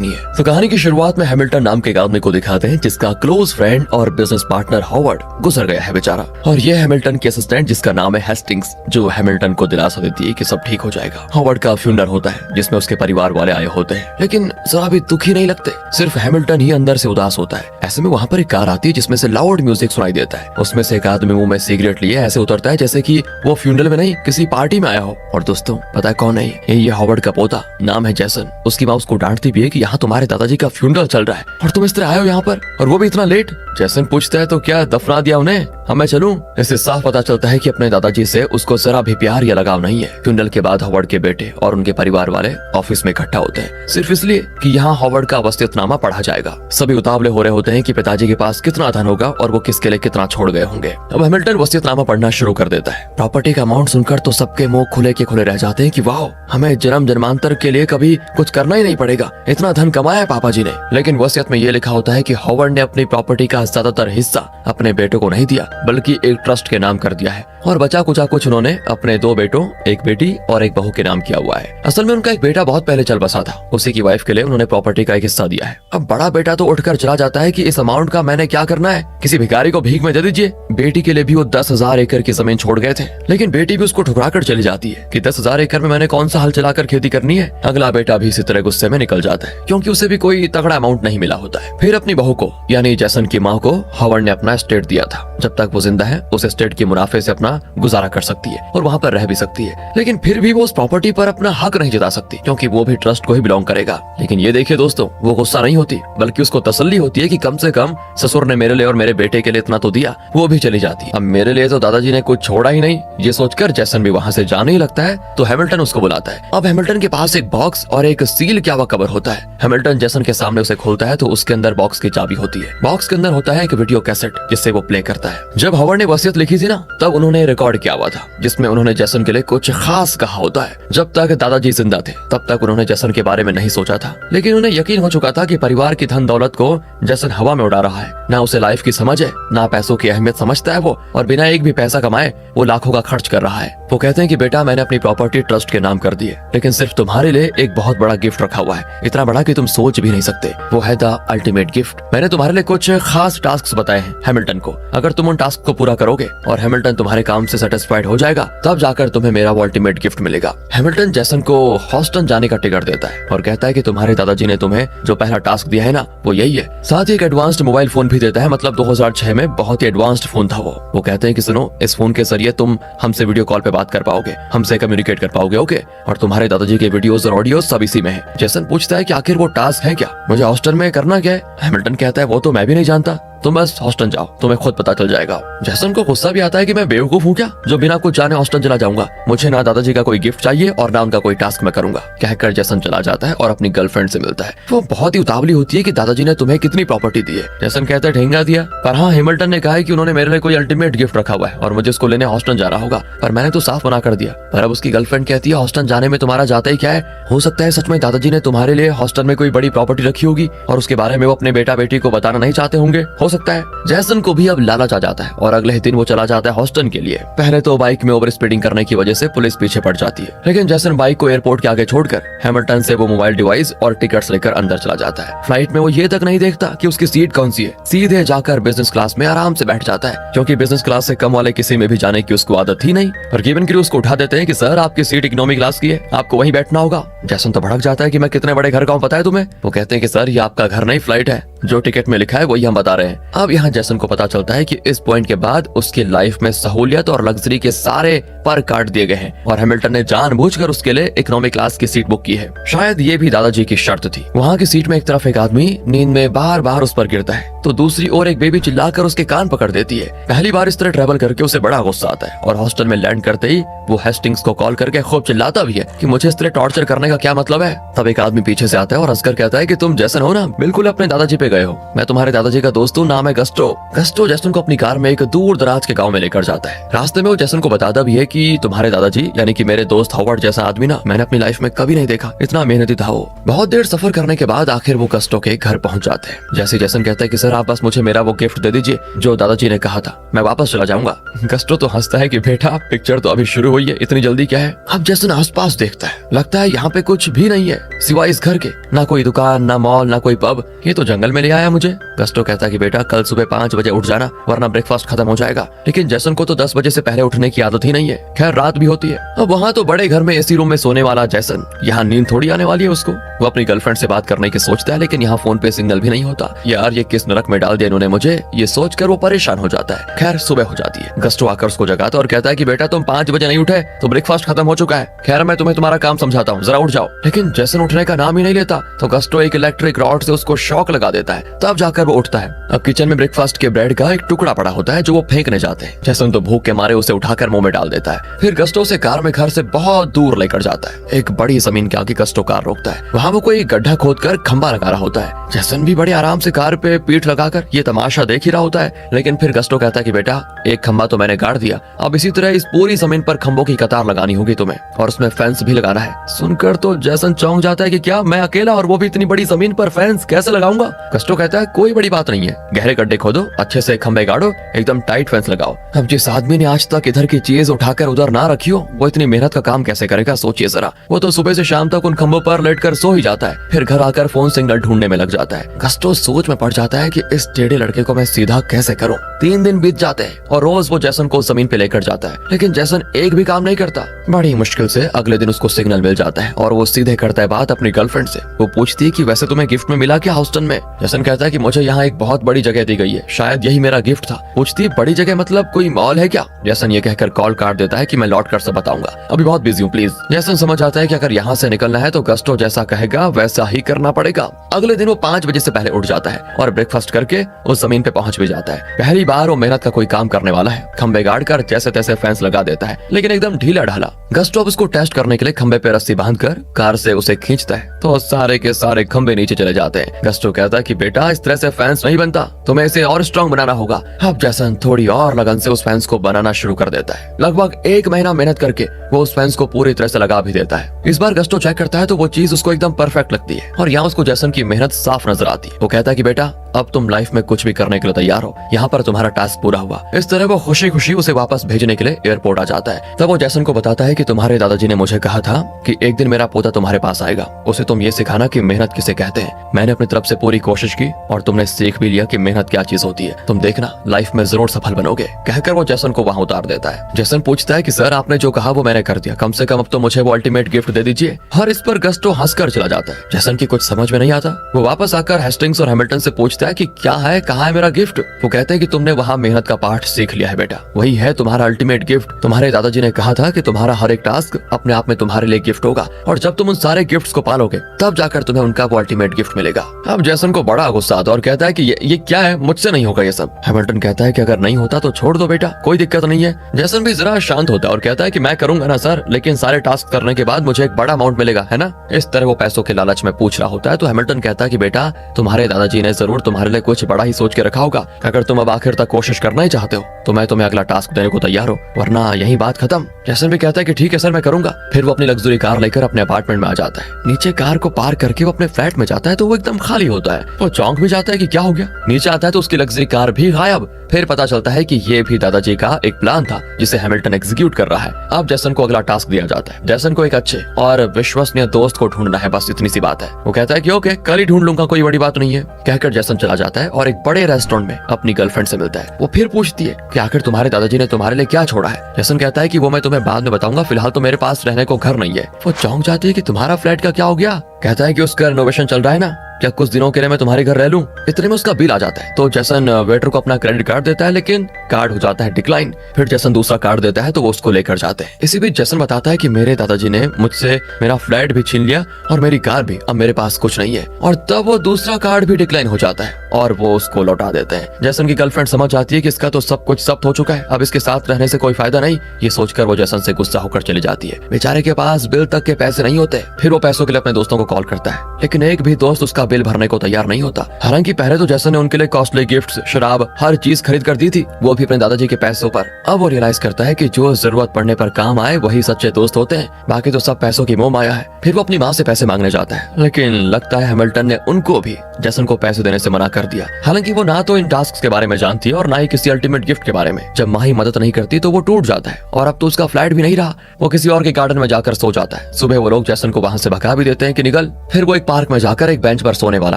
नहीं है। तो कहानी की शुरुआत में हैमिल्टन नाम के एक आदमी को दिखाते हैं जिसका क्लोज फ्रेंड और बिजनेस पार्टनर हॉवर्ड गुजर गया है बेचारा, और ये हैमिल्टन की असिस्टेंट जिसका नाम है हेस्टिंग्स, जो हैमिल्टन को दिलासा देती है कि सब ठीक हो जाएगा। हॉवर्ड का फ्यूनरल होता है जिसमें उसके परिवार वाले आए होते हैं, लेकिन जरा भी दुखी नहीं लगते, सिर्फ हैमिल्टन ही अंदर से उदास होता है। ऐसे में वहाँ पर एक कार आती है जिसमें से लाउड म्यूजिक सुनाई देता है। उसमें से एक आदमी मुंह में सिगरेट लिए ऐसे उतरता है जैसे कि वो फ्यूनरल में नहीं किसी पार्टी में आया हो। और दोस्तों पता है कौन है ये हॉवर्ड का पोता, नाम है जैसन। उसकी माँ उसको डांटती भी है कि यहाँ तुम्हारे दादाजी का फ्यूनरल चल रहा है और तुम इस तरह आए हो यहाँ पर, और वो भी इतना लेट। जैसन पूछता है तो क्या दफना दिया उन्हें, हम मैं चलूं? इससे साफ पता चलता है कि अपने दादाजी से उसको जरा भी प्यार या लगाव नहीं है। फ्यूनरल के बाद हॉवर्ड के बेटे और उनके परिवार वाले ऑफिस में इकट्ठा होते हैं सिर्फ इसलिए कि यहाँ हॉवर्ड का वसीयतनामा पढ़ा जाएगा। सभी उतावले हो रहे होते हैं कि पिताजी के पास कितना धन होगा और वो किसके लिए कितना छोड़ गए होंगे। अब हैमिल्टन वसीयतनामा पढ़ना शुरू कर देता है। प्रॉपर्टी का अमाउंट सुनकर तो सबके मुंह खुले के खुले रह जाते हैं कि वाह, हमें जन्म जन्मांतर के लिए कभी कुछ करना ही नहीं पड़ेगा, इतना धन कमाया है पापा जी ने। लेकिन वसीयत में ये लिखा होता है कि हॉवर्ड ने अपनी प्रॉपर्टी का ज्यादातर हिस्सा अपने बेटों को नहीं दिया बल्कि एक ट्रस्ट के नाम कर दिया है, और बचा कुचा कुछ उन्होंने अपने 2 बेटों, एक बेटी और एक बहू के नाम किया हुआ है। असल में उनका एक बेटा बहुत पहले चल बसा था, उसी की वाइफ के लिए उन्होंने प्रॉपर्टी का एक हिस्सा दिया है। अब बड़ा बेटा तो उठकर चला जाता है कि इस अमाउंट का मैंने क्या करना है, किसी भिखारी को भीख में दे दीजिए। बेटी के लिए भी वो 10,000 एकड़ की जमीन छोड़ गए थे, लेकिन बेटी भी उसको ठुकरा कर चली जाती है कि 10,000 एकड़ में मैंने कौन सा हल चलाकर खेती करनी है। अगला बेटा भी इसी तरह गुस्से में निकल जाता है क्योंकि उसे भी कोई तगड़ा अमाउंट नहीं मिला होता है। फिर अपनी बहू को यानी जैसन की माँ को हॉवर्ड ने अपना एस्टेट दिया था। जब तक वो जिंदा है उस एस्टेट के मुनाफे से अपना गुजारा कर सकती है और वहाँ पर रह भी सकती है, लेकिन फिर भी वो उस प्रॉपर्टी पर अपना हक नहीं जता सकती क्योंकि वो भी ट्रस्ट को ही बिलोंग करेगा। लेकिन ये देखिए दोस्तों, वो गुस्सा नहीं होती बल्कि उसको तसल्ली होती है कि कम से कम ससुर ने मेरे लिए और मेरे बेटे के लिए इतना तो दिया, वो भी चली जाती है। अब मेरे लिए तो दादाजी ने कुछ छोड़ा ही नहीं, ये सोचकर जैसन भी वहाँ से जाने ही लगता है तो हैमिल्टन उसको बुलाता है। अब हैमिल्टन के पास एक बॉक्स और एक सील क्या हुआ कवर होता है। हैमिल्टन जैसन के सामने उसे खोलता है तो उसके अंदर बॉक्स की चाबी होती है। बॉक्स के अंदर होता है एक वीडियो कैसेट जिससे वो प्ले करता है। जब हॉवर्ड ने वसीयत लिखी थी ना, तब उन्होंने रिकॉर्ड किया हुआ था जिसमें उन्होंने जैसन के लिए कुछ खास कहा होता है। जब तक दादाजी जिंदा थे तब तक उन्होंने जैसन के बारे में नहीं सोचा था, लेकिन उन्हें यकीन हो चुका था कि परिवार की धन दौलत को जैसन हवा में उड़ा रहा है। ना उसे लाइफ की समझ है, ना पैसों की अहमियत समझता है वो, और बिना एक भी पैसा कमाए वो लाखों का खर्च कर रहा है। वो कहते हैं कि बेटा मैंने अपनी प्रॉपर्टी ट्रस्ट के नाम कर दी है, लेकिन सिर्फ तुम्हारे लिए एक बहुत बड़ा गिफ्ट रखा हुआ है, इतना बड़ा कि तुम सोच भी नहीं सकते। वो है द अल्टीमेट गिफ्ट। मैंने तुम्हारे लिए कुछ खास टास्क बताए हैं हैमिल्टन को, अगर तुम उन टास्क को पूरा करोगे और हैमिल्टन तुम्हारे काम से सेटिस्फाइड हो जाएगा तब जाकर तुम्हें मेरा वो अल्टीमेट गिफ्ट मिलेगा। हैमिल्टन जैसन को हॉस्टन जाने का टिकट देता है और कहता है कि तुम्हारे दादाजी ने तुम्हें जो पहला टास्क दिया है ना वो यही है। साथ ही एक एडवांस्ड मोबाइल फोन भी देता है, मतलब 2006 में बहुत ही एडवांस्ड फोन था वो कहते हैं कि सुनो, इस फोन के जरिए तुम हमसे वीडियो कॉल पे बात कर पाओगे, हमसे कम्युनिकेट कर पाओगे, ओके, और तुम्हारे दादाजी के वीडियोस और ऑडियोस सब इसी में है। जैसन पूछता है कि आखिर वो टास्क है क्या, मुझे हॉस्टन में करना क्या है। हैमिल्टन कहता है वो तो मैं भी नहीं जानता, तुम बस हॉस्टन जाओ, तुम्हें खुद पता चल जाएगा। जैसन को गुस्सा भी आता है कि मैं बेवकूफ हूँ क्या जो बिना कुछ जाने हॉस्टन चला जाऊंगा, मुझे ना दादाजी का कोई गिफ्ट चाहिए और ना उनका कोई टास्क मैं करूंगा। कहकर जैसन चला जाता है और अपनी गर्लफ्रेंड से मिलता है। वो बहुत ही उतावली होती है कि दादाजी ने तुम्हें कितनी प्रॉपर्टी दी है। जैसन कहता है ढेंगा दिया, पर हाँ हैमिल्टन ने कहा है कि उन्होंने मेरे लिए कोई अल्टीमेट गिफ्ट रखा हुआ है और मुझे उसको लेने हॉस्टन जाना होगा, पर मैंने तो साफ मना कर दिया। पर अब उसकी गर्लफ्रेंड कहती है हॉस्टन जाने में तुम्हारा जाता ही क्या है, हो सकता है सच में दादाजी ने तुम्हारे लिए हॉस्टन में कोई बड़ी प्रॉपर्टी रखी होगी और उसके बारे में वो अपने बेटा बेटी को बताना नहीं चाहते होंगे, हो सकता है। जैसन को भी अब लालच आ जाता है और अगले ही दिन वो चला जाता है हॉस्टन के लिए। पहले तो बाइक में ओवर स्पीडिंग करने की वजह से पुलिस पीछे पड़ जाती है, लेकिन जैसन बाइक को एयरपोर्ट के आगे छोड़कर हैमिल्टन से वो मोबाइल डिवाइस और टिकट्स लेकर अंदर चला जाता है। फ्लाइट में वो ये तक नहीं देखता कि उसकी सीट कौन सी है, सीधे जाकर बिजनेस क्लास में आराम से बैठ जाता है क्योंकि बिजनेस क्लास से कम वाले किसी में भी जाने की उसको आदत ही नहीं। और केबिन क्रू उसको उठा देते हैं कि सर आपकी सीट इकोनॉमी क्लास की है, आपको वहीं बैठना होगा। जैसन तो भड़क जाता है कि मैं कितने बड़े घर का हूँ पता है तुम्हें। वो कहते हैं कि सर ये आपका घर नहीं फ्लाइट है, जो टिकट में लिखा है वही हम बता रहे हैं। अब यहाँ जैसन को पता चलता है कि इस पॉइंट के बाद उसकी लाइफ में सहूलियत और लग्जरी के सारे पर काट दिए गए हैं और हैमिल्टन ने जानबूझकर उसके लिए इकोनॉमी क्लास की सीट बुक की है। शायद ये भी दादाजी की शर्त थी। वहाँ की सीट में एक तरफ एक आदमी नींद में बार बार उस पर गिरता है तो दूसरी ओर एक बेबी चिल्लाकर उसके कान पकड़ देती है। पहली बार इस तरह ट्रेवल करके उसे बड़ा गुस्सा आता है और हॉस्टल में लैंड करते ही वो हेस्टिंग्स को कॉल करके खूब चिल्लाता भी है कि मुझे इस तरह टॉर्चर करने का क्या मतलब है। तब एक आदमी पीछे से आता है और हंसकर कहता है कि तुम जैसन हो ना, बिल्कुल अपने दादाजी पे गए हो, मैं तुम्हारे दादाजी का दोस्त हूँ, नाम है गस्टो। गस्टो जैसन को अपनी कार में एक दूर दराज के गाँव में लेकर जाता है। रास्ते में वो जैसन को बताता भी है कि तुम्हारे दादाजी यानी कि मेरे दोस्त हॉवर्ड जैसा आदमी ना मैंने अपनी लाइफ में कभी नहीं देखा, इतना मेहनती था वो। बहुत देर सफर करने के बाद आखिर वो गस्टो के घर पहुंच जाते हैं। जैसे जैसन कहता है कि सर सर आप बस मुझे मेरा वो गिफ्ट दे दीजिए जो दादाजी ने कहा था, मैं वापस चला जाऊंगा। गस्टो तो हंसता है कि बेटा पिक्चर तो अभी शुरू हुई है, इतनी जल्दी क्या है। अब जैसन आसपास देखता है, लगता है यहाँ पे कुछ भी नहीं है सिवाय इस घर के, ना कोई दुकान, ना मॉल, ना कोई पब, ये तो जंगल में ले आया मुझे। गस्टो कहता है कि बेटा कल सुबह 5 बजे उठ जाना वरना ब्रेकफास्ट खत्म हो जाएगा। लेकिन जैसन को तो 10 बजे से पहले उठने की आदत ही नहीं है। खैर रात भी होती है। अब वहाँ तो बड़े घर में एसी रूम में सोने वाला जैसन, यहाँ नींद थोड़ी आने वाली है उसको। वो अपनी गर्लफ्रेंड से बात करने की सोचता है लेकिन यहाँ फोन पे सिग्नल भी नहीं होता। यार ये किस नरक में डाल दिया इन्होंने मुझे, ये सोचकर वो परेशान हो जाता है। खैर सुबह हो जाती है। गस्टो आकर उसको जगाता और कहता है कि बेटा तुम 5 बजे नहीं उठे तो ब्रेकफास्ट खत्म हो चुका है। खैर मैं तुम्हें तुम्हारा काम समझाता हूँ, जरा उठ जाओ। लेकिन जैसन उठने का नाम ही नहीं लेता तो गस्टो एक इलेक्ट्रिक रॉड से उसको शॉक लगा देता है, तब जाकर वो उठता है। अब किचन में ब्रेकफास्ट के ब्रेड का एक टुकड़ा पड़ा होता है जो वो फेंकने जाते हैं। जैसन तो भूख के मारे उसे उठाकर मुंह में डाल देता है। फिर गस्टो से कार में घर से बहुत दूर लेकर जाता है। एक बड़ी जमीन के आगे गस्टो कार रोकता है। वहाँ वो कोई गड्ढा खोदकर खंबा लगा रहा होता है। जैसन भी बड़े आराम से कार पे पीठ लगाकर ये तमाशा देख ही रहा होता है। लेकिन फिर गस्टो कहता है कि बेटा एक खंबा तो मैंने गाड़ दिया, अब इसी तरह इस पूरी जमीन पर खंभों की कतार लगानी होगी तुम्हें और उसमें फेंस भी लगाना है। सुनकर तो जैसन चौंक जाता है कि क्या मैं अकेला और वो भी इतनी बड़ी जमीन पर फेंस कैसे लगाऊंगा। गस्टो कहता है कोई बड़ी बात नहीं है, गहरे गड्ढे खोदो, अच्छे से खंभे गाड़ो, एकदम टाइट फेंस लगाओ। अब जिस आदमी ने आज तक इधर की चीज उठाकर उधर ना रखी हो वो इतनी मेहनत का काम कैसे करेगा, सोचिए जरा। वो तो सुबह से शाम तक उन खंभों पर लेटकर सो ही जाता है, फिर घर आकर फोन सिग्नल ढूंढने में लग जाता है। गस्टो सोच में पड़ जाता है कि इस टेढ़े लड़के को मैं सीधा कैसे करूं। 3 दिन बीत जाते हैं और रोज वो जैसन को जमीन पे लेकर जाता है लेकिन जैसन एक भी काम नहीं करता। बड़ी मुश्किल से अगले दिन उसको सिग्नल मिल जाता है और वो सीधे करता है बात अपनी गर्लफ्रेंड से। वो पूछती है कि वैसे तुम्हें गिफ्ट में मिला क्या हाउस्टन में। जैसन कहता है कि मुझे यहाँ एक बहुत बड़ी जगह दी गई है, शायद यही मेरा गिफ्ट था। पूछती है बड़ी जगह मतलब कोई मॉल है क्या। जैसन ये कहकर कॉल काट देता है कि मैं लौट कर सब बताऊंगा, अभी बहुत बिजी हूँ प्लीज। जैसन समझ आता है कि अगर यहाँ से निकलना है तो गस्टो जैसा कहेगा वैसा ही करना पड़ेगा। अगले दिन वो 5 बजे से पहले उठ जाता है और ब्रेकफास्ट करके उस जमीन पे पहुंच भी जाता है। पहली बार वो मेहनत का कोई काम करने वाला है। खंबे गाड़ कर जैसे तैसे फेंस लगा देता है लेकिन एकदम ढीला ढाला। गस्टो उसको टेस्ट करने के लिए खंबे पे रस्सी बांधकर कार से उसे खींचता है तो सारे के सारे खंबे नीचे चले जाते हैं। गस्टो कहता है कि बेटा इस तरह से फेंस नहीं बनता, तुम्हें इसे और स्ट्रॉन्ग बनाना होगा। अब जैसन थोड़ी और लगन से उस फेंस को बनाना शुरू कर देता है। लगभग 1 महीना मेहनत करके वो उस फेंस को पूरी तरह से लगा भी देता है। इस बार गस्टो चेक करता है तो वो चीज उसको एकदम परफेक्ट लगती है और यहाँ उसको जैसन की मेहनत साफ नजर आती है। वो कहता है कि बेटा अब तुम लाइफ में कुछ भी करने के लिए तैयार हो, यहाँ पर तुम्हारा टास्क पूरा हुआ। इस तरह वो खुशी खुशी उसे वापस भेजने के लिए एयरपोर्ट आ जाता है। तब वो जैसन को बताता है कि तुम्हारे दादाजी ने मुझे कहा था कि एक दिन मेरा पोता तुम्हारे पास आएगा, उसे तुम ये सिखाना कि मेहनत किसे कहते हैं। मैंने अपनी तरफ से पूरी कोशिश की और तुमने सीख भी लिया कि मेहनत क्या चीज होती है, तुम देखना लाइफ में जरूर सफल बनोगे। कहकर वो जैसन को वहाँ उतार देता है। जैसन पूछता है कि सर आपने जो कहा वो मैंने कर दिया, कम से कम अब तो मुझे वो अल्टीमेट गिफ्ट दे दीजिए। और इस पर गस्टो हंसकर चला जाता है। जैसन की कुछ समझ में नहीं आता। वो वापस आकर हेस्टिंग्स और हैमिल्टन से पूछता है कि क्या है, कहाँ है मेरा गिफ्ट। वो कहते हैं कि तुमने वहाँ मेहनत का पाठ सीख लिया है बेटा, वही है तुम्हारा अल्टीमेट गिफ्ट। तुम्हारे दादाजी ने कहा था कि तुम्हारा हर एक टास्क अपने आप में तुम्हारे लिए गिफ्ट होगा और जब तुम उन सारे गिफ्ट्स को पालोगे तब जाकर तुम्हें उनका वो अल्टीमेट गिफ्ट मिलेगा। अब जैसन को बड़ा गुस्सा आता और कहता है कि ये क्या है, मुझसे नहीं होगा ये सब। हैमिल्टन कहता है कि अगर नहीं होता तो छोड़ दो बेटा, कोई दिक्कत नहीं है। जैसन भी जरा शांत होता है और कहता है कि मैं करूंगा ना सर, लेकिन सारे टास्क करने के बाद मुझे एक बड़ा अमाउंट मिलेगा, है ना। इस तरह वो पैसों के लालच में पूछ रहा होता है तो हैमिल्टन कहता है कि बेटा तुम्हारे दादाजी ने जरूर तुम्हारे लिए कुछ बड़ा ही सोच के रखा होगा। अगर तुम अब आखिर तक कोशिश करना ही चाहते हो तो मैं तुम्हें अगला टास्क देने को तैयार हूँ, वरना यही बात खत्म। जैसन भी कहता है कि ठीक है सर मैं करूंगा। फिर वो अपनी लग्जरी कार लेकर अपने अपार्टमेंट में आ जाता है। नीचे कार को पार्क करके वो अपने फ्लैट में जाता है तो वो एकदम खाली होता है। वो चौंक भी जाता है कि क्या हो गया। नीचे आता है तो उसकी लग्जरी कार भी गायब। फिर पता चलता है कि ये भी दादाजी का एक प्लान था जिसे हैमिल्टन एग्जीक्यूट कर रहा है। अब जैसन को अगला टास्क दिया जाता है। जैसन को एक अच्छे और विश्वसनीय दोस्त को ढूंढना है, बस इतनी सी बात है। वो कहता है कि ओके कल ही ढूंढ लूंगा, कोई बड़ी बात नहीं है। कहकर जैसन चला जाता है और एक बड़े रेस्टोरेंट में अपनी गर्लफ्रेंड से मिलता है। वो फिर पूछती है कि आखिर तुम्हारे दादाजी ने तुम्हारे लिए क्या छोड़ा है। जैसन कहता है कि वो मैं तुम्हें बाद में बताऊंगा, फिलहाल तो मेरे पास रहने को घर नहीं है। वो चौंक जाती है कि तुम्हारा फ्लैट का क्या हो गया। कहता है कि उसका रिनोवेशन चल रहा है ना, क्या कुछ दिनों के लिए मैं तुम्हारे घर रह लूं। इतने में उसका बिल आ जाता है तो जैसन वेटर को अपना क्रेडिट कार्ड देता है लेकिन कार्ड हो जाता है डिक्लाइन। फिर जैसन दूसरा कार्ड देता है तो वो उसको लेकर जाते हैं। इसी बीच जैसन बताता है कि मेरे दादाजी ने मुझसे मेरा फ्लैट भी छीन लिया और मेरी कार भी, अब मेरे पास कुछ नहीं है। और तब वो दूसरा कार्ड भी डिक्लाइन हो जाता है और वो उसको लौटा देते हैं। जैसन की गर्लफ्रेंड समझ जाती है कि इसका तो सब कुछ जब्त हो चुका है, अब इसके साथ रहने से कोई फायदा नहीं। ये सोचकर वो जैसन से गुस्सा होकर चली जाती है। बेचारे के पास बिल तक के पैसे नहीं होते। फिर वो पैसों के लिए अपने दोस्तों को कॉल करता है लेकिन एक भी दोस्त उसका बिल भरने को तैयार नहीं होता। हालांकि पहले तो जैसन ने उनके लिए कॉस्टली गिफ्ट्स, शराब, हर चीज खरीद कर दी थी, वो भी अपने दादाजी के पैसों पर। अब वो रियलाइज करता है कि जो जरूरत पड़ने पर काम आए वही सच्चे दोस्त होते हैं, बाकी तो सब पैसों की मोह माया है। फिर वो अपनी माँ से पैसे मांगने जाता है लेकिन लगता है हैमिल्टन ने उनको भी जैसन को पैसे देने से मना कर दिया। हालांकि वो ना तो इन टास्क के बारे में जानती है और ना ही किसी अल्टीमेट गिफ्ट के बारे में। जब माँ ही मदद नहीं करती तो वो टूट जाता है और अब तो उसका फ्लैट भी नहीं रहा, वो किसी और के गार्डन में जाकर सो जाता है। सुबह वो लोग जैसन को वहाँ से भगा भी देते हैं कि निकल। फिर वो एक पार्क में जाकर एक बेंच पर सोने वाला